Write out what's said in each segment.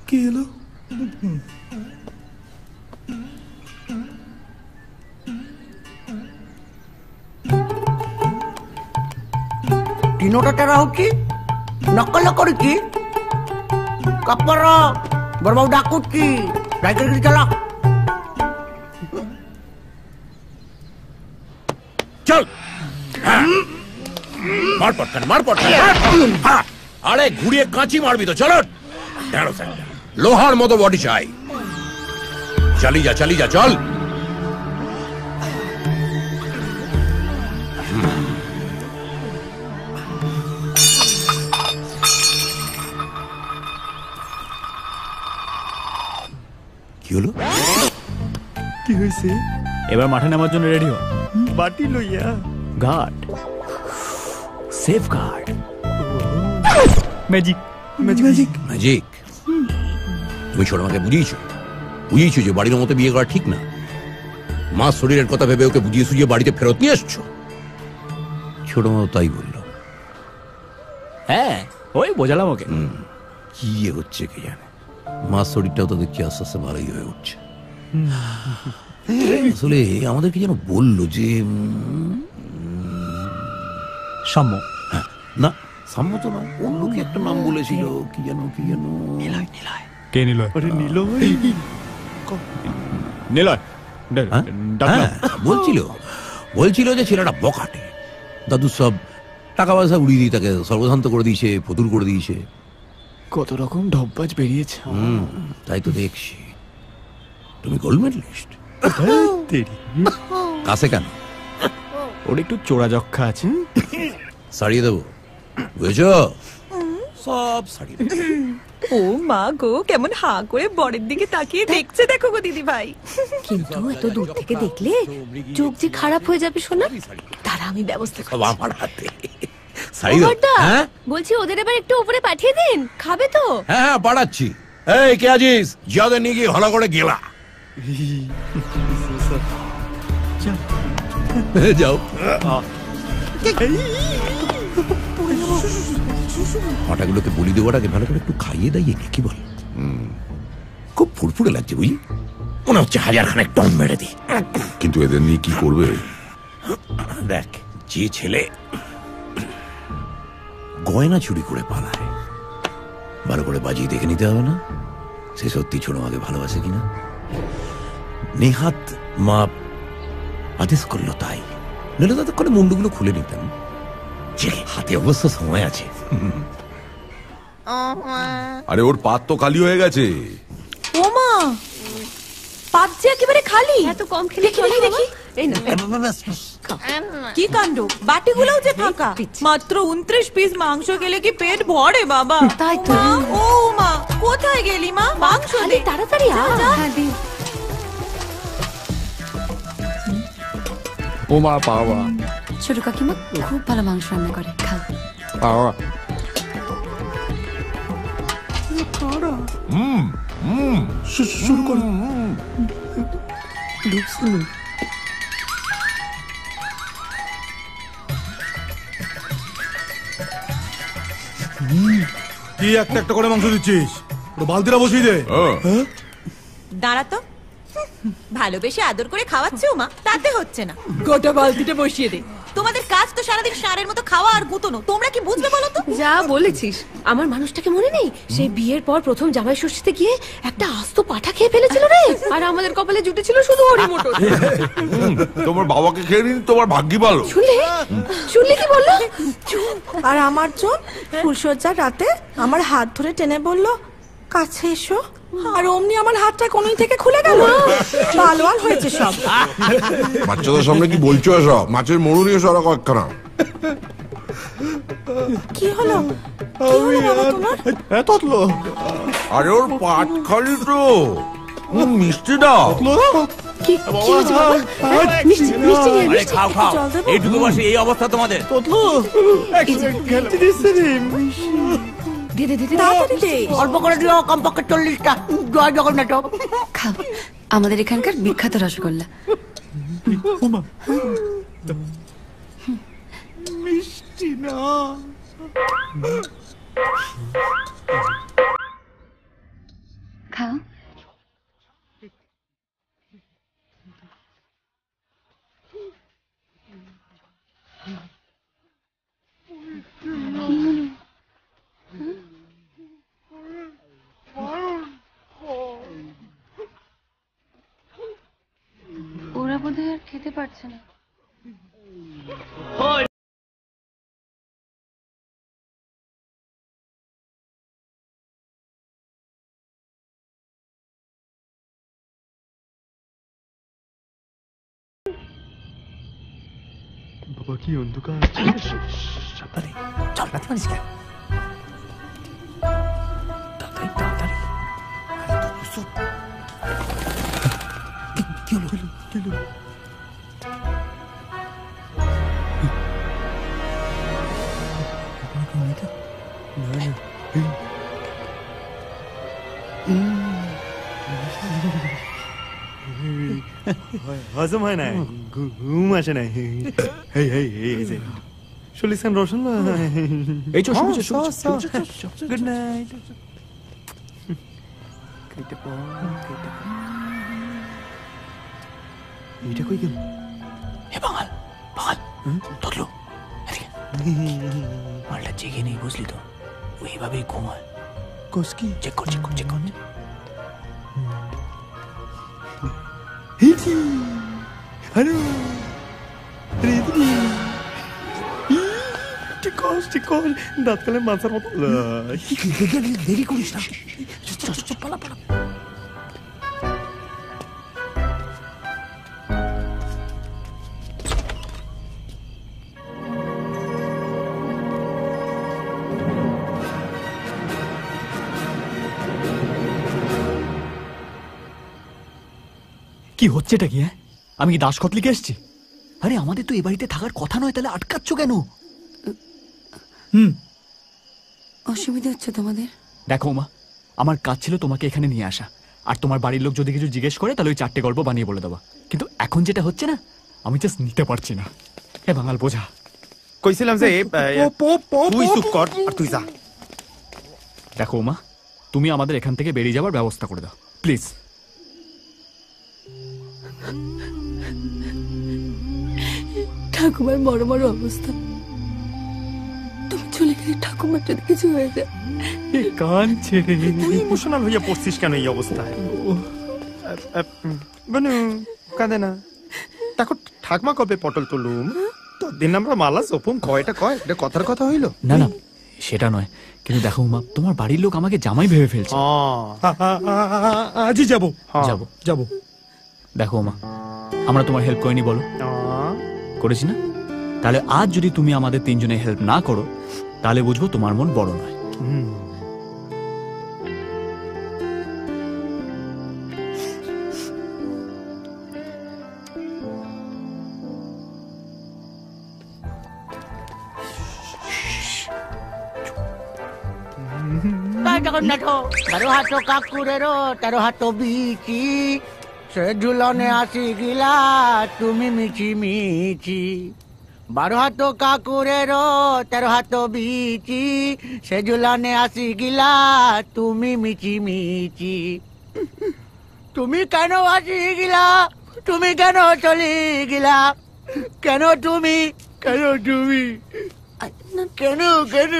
কি হলো? तीनोटा तेरा हो की नक्कल करी की कपर बरबाऊ डाकूत की राइटर की चला चल मार पटकन अरे घुड़िए कांची मारबी तो चलो लोहार मतो बॉडी चाই चली जा चल কি হলো কি হয়েছে? এবার মাঠে নামার জন্য রেডি হ। বাটি লইয়া guard safeguard magic magic magic তুমি ছোট মাকে বুঝিয়েছো যে বাড়ির মতো বিয়ে করা ঠিক না। মা শরীরের কথা ভেবে ওকে বুঝিয়ে সুঝিয়ে বাড়িতে ফেরত নিয়ে এসছো। ছোট মা তাই বললো। হ্যাঁ ওই বোঝালাম ওকে। কি হচ্ছে কে জানে। মা শরীরটাও তো দেখছি আস্তে আস্তে ভালোই হয়ে উঠছে। আসলে আমাদেরকে যেন বললো যে সাম্য। না সাম্য তো না, অন্য কি একটা নাম বলেছিল, কি যেন নিলয়। কে নিলয়? আরে নিলয় বলছিল যে ছেলেটা বখাটে, দাদু সব টাকা পয়সা উড়িয়ে দিয়ে তাকে সর্বশান্ত করে দিয়েছে, ফতুর করে দিয়েছে। কত রকম ঢপবাজ বেরিয়েছে। তাই তো দেখছি। তুমি গোল্ড মেডেলিস্ট? কাছে কেন? ওর একটু চোরা যক্ষা আছে। সারিয়ে দেবো, বুঝেছো? সব সারিয়ে দেবো। ও মা গো, কেমন হা করে বরের দিকে তাকিয়ে দেখছে দেখো গো দিদি ভাই। কিন্তু এত দূর থেকে দেখলে চোখ যে খারাপ হয়ে যাবে শোনা। তারা আমি ব্যবস্থা করব। আমার হাতে বলছি ওদের এবার একটু উপরে পাঠিয়ে দিন, খাবে তো? হ্যাঁ পাঠাচ্ছি। এই কে আছিস? জিয়াদের নিয়ে গিয়ে ভালো করে গেলা যাও। মাটাগুলোকে বলি দেওয়াটাকে ভালো করে একটু খাইয়ে দাইয়ে কি বল। খুব ফুরফুরে লাগছে বুঝলি, মনে হচ্ছে 1000 টন মেরে দি। কিন্তু এদের নিয়ে কি করবে? দেখ, যে ছেলে গয়না চুরি করে পালায়, ভালো করে বাজিয়ে দেখে নিতে হবে না সে সত্যি ছোট মাকে ভালোবাসে কিনা। নেহাত মা আদেশ করলো তাই, নইলে ততক্ষণে মুন্ডুগুলো খুলে নিতাম। হাতে অবশ্য সময় আছে। আরে ওর পাত তো খালি হয়ে গেছে। ও মা, পাত যে একেবারে খালি। এত কম খেলে দেখি। এই না কি কাণ্ড, বাটিগুলোও যে ফাঁকা। মাত্র 29 পিস মাংস গেলে কি পেট ভরে বাবা? তাই তো। ও মা, কোথায় গেলি মা? মাংস দে তাড়াতাড়ি আ। হ্যাঁ দি। ও মা পাওয়া। ছোট কাকিমা খুব ভালো মাংস রান্না করে, খাও। পাওয়া শুরু করো। কি একটা করে মাংস দিচ্ছিস? বালতিটা বসিয়ে দে। দাঁড়া তো, ভালোবেসে আদর করে খাওয়াচ্ছে মা, তাতে হচ্ছে না। গোটা বালতিটা বসিয়ে দে। তোমাদের কাজ তো সারাদিন সারের মতো খাওয়া আর গুতনো, তোমরা কি বুঝবে বলো তো? যা বলেছিস, আমার মানুষটাকে মনে নেই? সেই বিয়ের পর প্রথম জামাই ষষ্ঠীতে গিয়ে একটা আস্ত পাঠা খেয়ে ফেলেছিল রে। আর আমাদের কপালে জুটেছিল শুধু হরি মোটর। তোমার বাবাকে খেয়ে নিন, তোমার ভাগ্যি ভালো। শুনলে কি বললো? আর আমার জন্য ফুলসজ্জার রাতে আমার হাত ধরে টেনে বললো কাছে এসো, আর অমনি আমার হাতটা কোনই থেকে খুলে গেল। পালোয়ান হয়েছে সব। বাচ্চাদের সামনে কি বলছো এসব? মাছের মরু নিয়ে সরা কয়েকখানা। কি হলো? কি হলো বাবা তোমার? আরে ওর পাট খালি তো, মিষ্টি দাও। কি হয়েছে বাবা? মিষ্টি মিষ্টি নিয়ে আরে খাও খাও, এইটুকু বসে এই অবস্থা তোমাদের। অল্প করে দিও, কমপক্ষে 40টা। জয় জগন্নাথ। খাও, আমাদের এখানকার বিখ্যাত রসগোল্লা। মিষ্টি না। খাও। ওরা বোধহয় আর খেতে পারছে না। বাবা কি অন্ধকার। সাবধানে চল, রাতে মানিস কেন? তাড়াতাড়ি তাড়াতাড়ি। কি হলো? কি হলো? হজম হয় না, ঘুম আসে না। চল্লিশ খান রোশন এই চো গুড নাইট। এটা কই গেল? হে বাঙাল, বাঙাল ধরলো। মালটা জেগে নেই, বুঝলি তো? ওইভাবেই ঘুমায়। কসকি চেক কর, চেক কর, চেক কর। হ্যালো, ঠিক কর, দাঁত কালে মাথার মতো। দেরি করিস না, পালা পালা। কি হচ্ছে এটা কি? আমি কি দাস খতলিকে এসছি? আরে আমাদের তো এ বাড়িতে থাকার কথা নয়, তাহলে আটকাচ্ছ কেন? অসুবিধা হচ্ছে তোমাদের? দেখো মা, আমার কাজ ছিল তোমাকে এখানে নিয়ে আসা, আর তোমার বাড়ির লোক যদি কিছু জিজ্ঞেস করে তাহলে ওই 4টে গল্প বানিয়ে বলে দেবা। কিন্তু এখন যেটা হচ্ছে না, আমি জাস্ট নিতে পারছি না। এ বাঙাল বোঝা। কইছিলাম যে তুই চুপ কর আর তুই যা। দেখো মা, তুমি আমাদের এখান থেকে বেরিয়ে যাবার ব্যবস্থা করে দাও প্লিজ। ঠাকুমার মরমর অবস্থা, তুমি চলে গেলে ঠাকুমার যদি কিছু হয়ে যায়। কাঁদছে রে। তুই ইমোশনাল হইয়া পড়ছিস কেন এই অবস্থায়? বনু কাঁদে না। দেখো ঠাকমা কবে পটল তুলুম, তোর দিন আমরা মালা সোপুম, কয়টা কয়, এটা কথার কথা হইল না না, সেটা নয়, কিন্তু দেখো মা, তোমার বাড়ির লোক আমাকে জামাই ভেবে ফেলছে। আজই যাবো, যাবো যাবো। দেখো মা, আমরা তোমার হেল্প করিনি বলো? করেছি না? তাহলে আজ যদি তুমি আমাদের তিনজনে হেল্প না করো, তাহলে বুঝবো তোমার মন বড় নয়। জগন্নাথ 12 হাত কাকুরের 13 হাত বিচি, সে ঝুলনে আসি গিলা তুমি মিছি মিছি। 12 হাত কাকুরের 13 হাত বিচি, সে ঝুলনে আসি গিলা তুমি মিছি মিছি। তুমি কেন আসি গিলা, তুমি কেন চলি গিলা, কেন তুমি, কেন তুমি, কেন কেন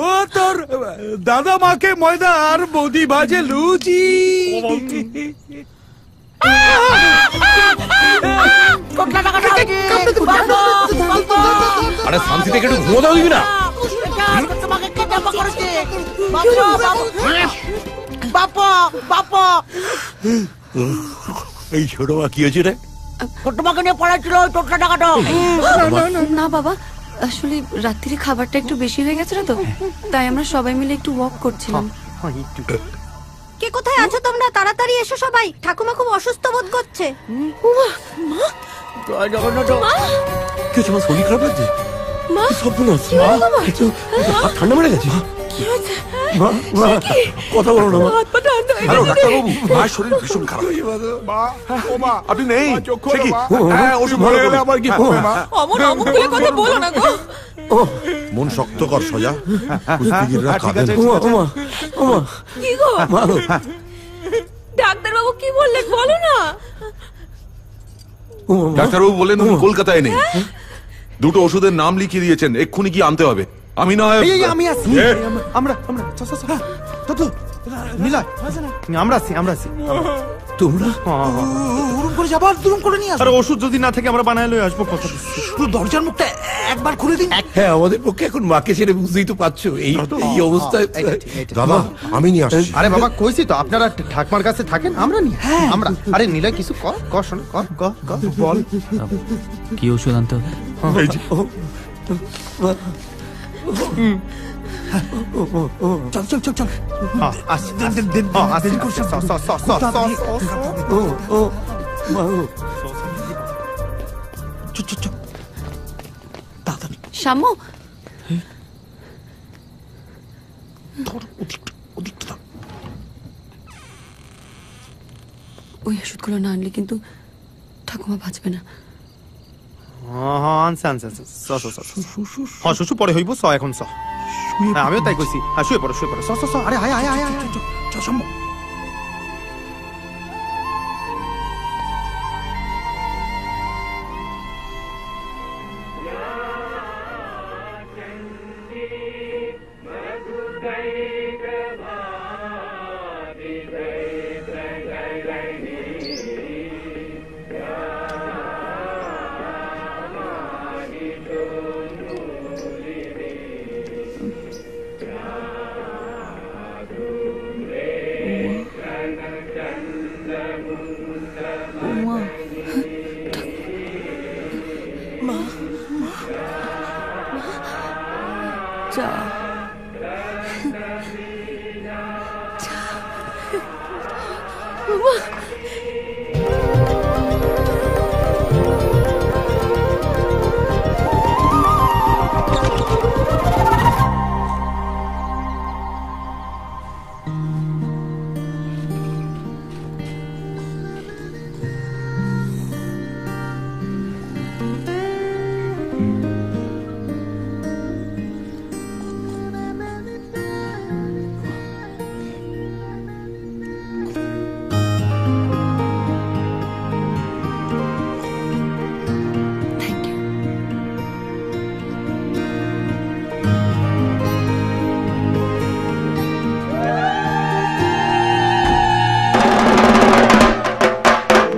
ও তোর দাদা মাকে ময়দা আর বৌদি বাজে লুচি। আরে শান্তি থেকে একটু ঘুমো দাও, দিবি না? এই ছোট মা কি হয়েছে রে? তোমাকে নিয়ে পড়াচ্ছিল টোটকা টাকাটা। না বাবা, আসলে রাত্রিরে খাবারটা একটু বেশি হয়ে গেছে না তো, তাই আমরা সবাই মিলে একটু ওয়াক করছিলাম। কে কোথায় আছো তোমরা? তাড়াতাড়ি এসো সবাই, ঠাকুমা খুব অসুস্থ বোধ করছে। কিছু শরীর খারাপ লাগছে? ঠান্ডা মেরে গেছে? কথা বলো না মা। হাত পা ঠান্ডা হয়ে হ্যালো গেছে। ডাক্তারবাবু, মায়ের শরীর ভীষণ খারাপ। মা ও মা আপনি নেই? চোখ সে খোলো কি? মা। হ্যাঁ, ওষুধ ভালো মরে গেলে করে। আবার কি হবে মা? অমন অমন করে কথা বলো না গো। মন শক্ত কর সজা, কুস্তিগিররা ঠিক কাঁদে আছে, না। কি গো ডাক্তার বাবু কি বললেন বলো না। ডাক্তারবাবু বললেন উনি কলকাতায় নেই। দুটো ওষুধের নাম লিখিয়ে দিয়েছেন, এক্ষুনি কি আনতে হবে? আমি না হয় এই আমি আসি। আমরা নিলয় আমরা আসি। তোমরা উড়ুম করে যাবার দুরুম করে নিয়ে আর ওষুধ যদি না থাকে আমরা বানায় লই আসবো কথা দিচ্ছি। আসবো দরজার মুখটা একবার খুলে দিন। হ্যাঁ, আমাদের পক্ষে এখন মাকে ছেড়ে বুঝতেই তো পারছো এই অবস্থায়। দাদা আমি নিয়ে আসছি। আরে বাবা কইছি তো আপনারা ঠাকমার কাছে থাকেন, আমরা নি আমরা। আরে নিলয় কিছু কর শোন কর বল। কি ওষুধ আনতে হবে? চল আসি। শ্যাম্য, ওই ওষুধগুলো না আনলে কিন্তু ঠাকুমা বাঁচবে না। আনছে শুশু পরে হইব স এখন স। হ্যাঁ আমিও তাই কইছি। হ্যাঁ শুয়ে পড়ো স। আরে আয় যা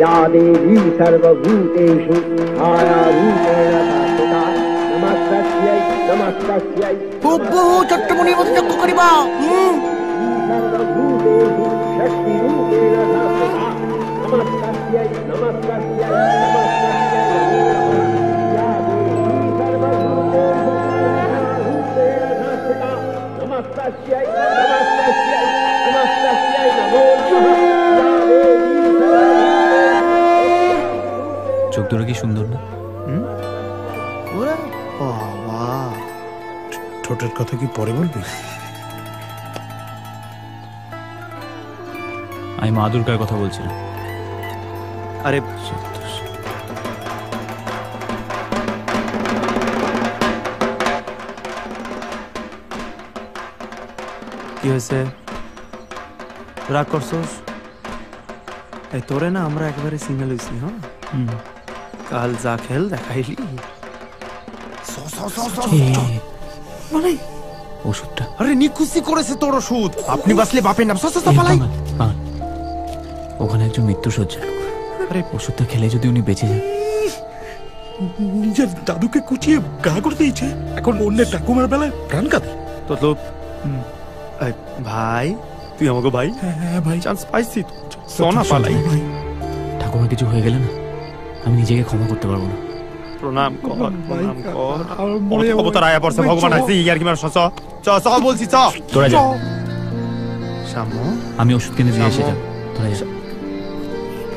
या देवी सर्वभूतेषु छायारूपेण संस्थिता नमस्तस्यै नमस्तस्यै বুবু চট্টমণির মতো চক্ষু করিবা। सर्वभूतेषु शक्तिरूपेण संस्थिता नमस्तस्यै नमस्तस्यै नमस्तस्यै या देवी सर्वभूतेषु छायारूपेण संस्थिता नमस्तस्यै नमस्तस्यै नमस्तस्यै नमो नमः या देवी চোখ দুটো কি সুন্দর না? বাবা ঠোঁটের কথা কি পরে বলবি? আমি মা দুর্গার কথা বলছিলাম। আরে কি হয়েছে? রাগ করছোস? এই তোরে না আমরা একবারে সিঙ্গেল হইছি। হ্যাঁ কাল যা খেল দেখাইলি। ওষুধটা আরে নিকুচি করেছে তোর ওষুধ। আপনি বাসলে বাপের নাম পালাই। ওখানে একজন মৃত্যু সজ্জা লোক। আরে ওষুধটা খেলে যদি উনি বেঁচে যান। নিজের দাদুকে কুচিয়ে গা করে দিয়েছে, এখন অন্যের ঠাকুমার বেলায় প্রাণ কাঁদে। তো ভাই তুই আমাকে ভাই। হ্যাঁ ভাই, চান্স পাইছি সোনা পালাই। ঠাকুমা কিছু হয়ে গেলে না আমি নিজেকে ক্ষমা করতে পারবো না। প্রণাম কর অবতার আয়া পড়ছে ভগবান আছে ইয়ার কি মার চ বলছি চ তোরা যা। শ্যাম আমি ওষুধ কিনে দিয়ে এসে যাব, তোরা যা।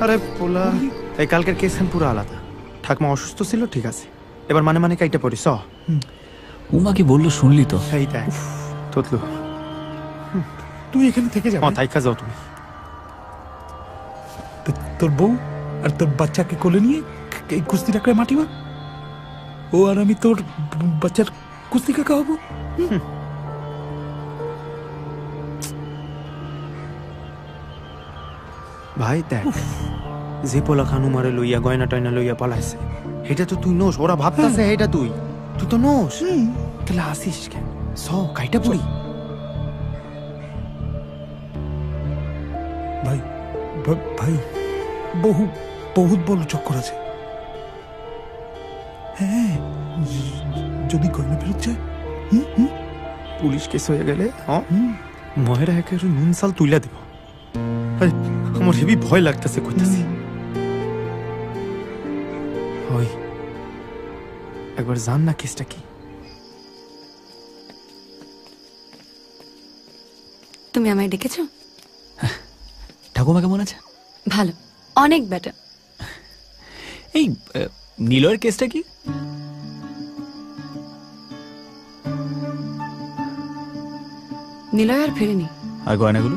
আরে পোলা এই কালকের কেস পুরো আলাদা। ঠাকুমা অসুস্থ ছিল ঠিক আছে, এবার মানে কাইটা পড়ি চ। উমা কি বললো শুনলি তো? এই দেখ তোতলু তুই এখানে থেকে যাবি? থাইকা যাও তুমি। তোর বউ আর তোর বাচ্চাকে কোলে নিয়ে এই কুস্তি টাকরে মাটিবা, ও আর আমি তোর বাচ্চার কুস্তি কাকা হবো। ভাই দেখ, যে পোলা খানু মারে লইয়া গয়না টয়না লইয়া পালাইছে, এটা তো তুই নোস। ওরা ভাবতাছে এটা তুই তো নোস। তাহলে আসিস কেন? কাইটা পড়ি। ভাই ভাই বহুত বড় চক্কর আছে। হ্যাঁ, যদি গয়না ফেরত যায়, পুলিশ কেস হয়ে গেলে মহেরা একেবারে নুন সাল তুইলা দেব। আমার হেবি ভয় লাগতেছে কইতাছি। ওই একবার জান না কেসটা কি। তুমি আমায় ডেকেছো? ঠাকুমা কেমন আছে? ভালো, অনেক বেটার। এই নিলয়ের কেসটা কি? নিলয় আর ফেরেনি। আর গয়নাগুলো?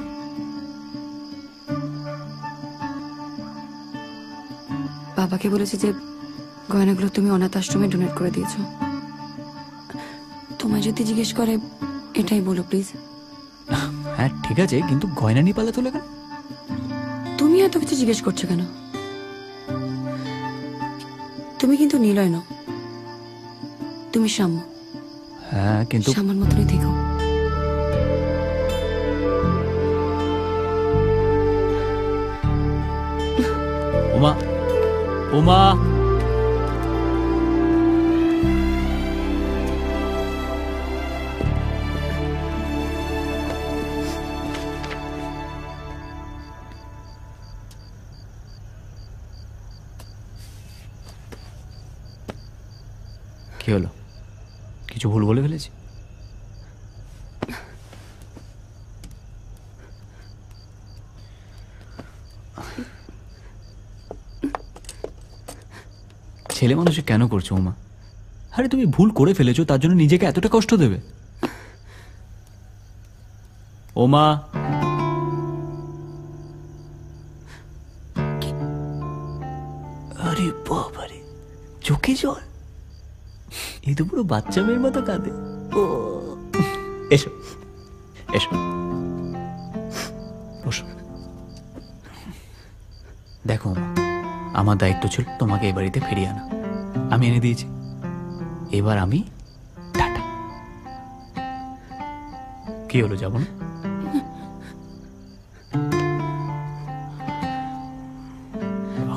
বাবাকে বলেছে যে গয়নাগুলো তুমি অনাথ আশ্রমে ডোনেট করে দিয়েছো। তোমায় যদি জিজ্ঞেস করে এটাই বলো প্লিজ। হ্যাঁ ঠিক আছে, কিন্তু গয়না নিয়ে পালাতে হলো কেন? তুমি এত কিছু জিজ্ঞেস করছো কেন? তুমি কিন্তু নিলয় নও, তুমি সাম্য। হ্যাঁ কিন্তু সাম্যর মতনই থেকো। ওমা ওমা, কি হলো? কিছু ভুল বলে ফেলেছি? ছেলে মানুষে কেন করছো ওমা? আরে তুমি ভুল করে ফেলেছো, তার জন্য নিজেকে এতটা কষ্ট দেবে? ওমা, আরে বাবারে, চোখে জল! এই তো পুরো বাচ্চা মেয়ের মতো কাঁদে। ও এসো এসো, বসো। দেখো আমার দায়িত্ব ছিল তোমাকে এই বাড়িতে ফিরিয়ে আনা, আমি এনে দিয়েছি। এবার আমি টাটা। কি হলো, যাবো না?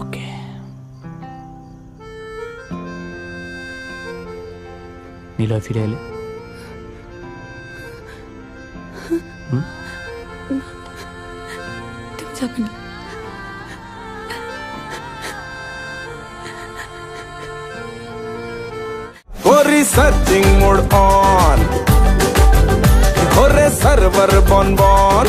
ওকে, নিলয় ফিরে এলে? তুমি যাবে না? Researching mode on. Server bon bon.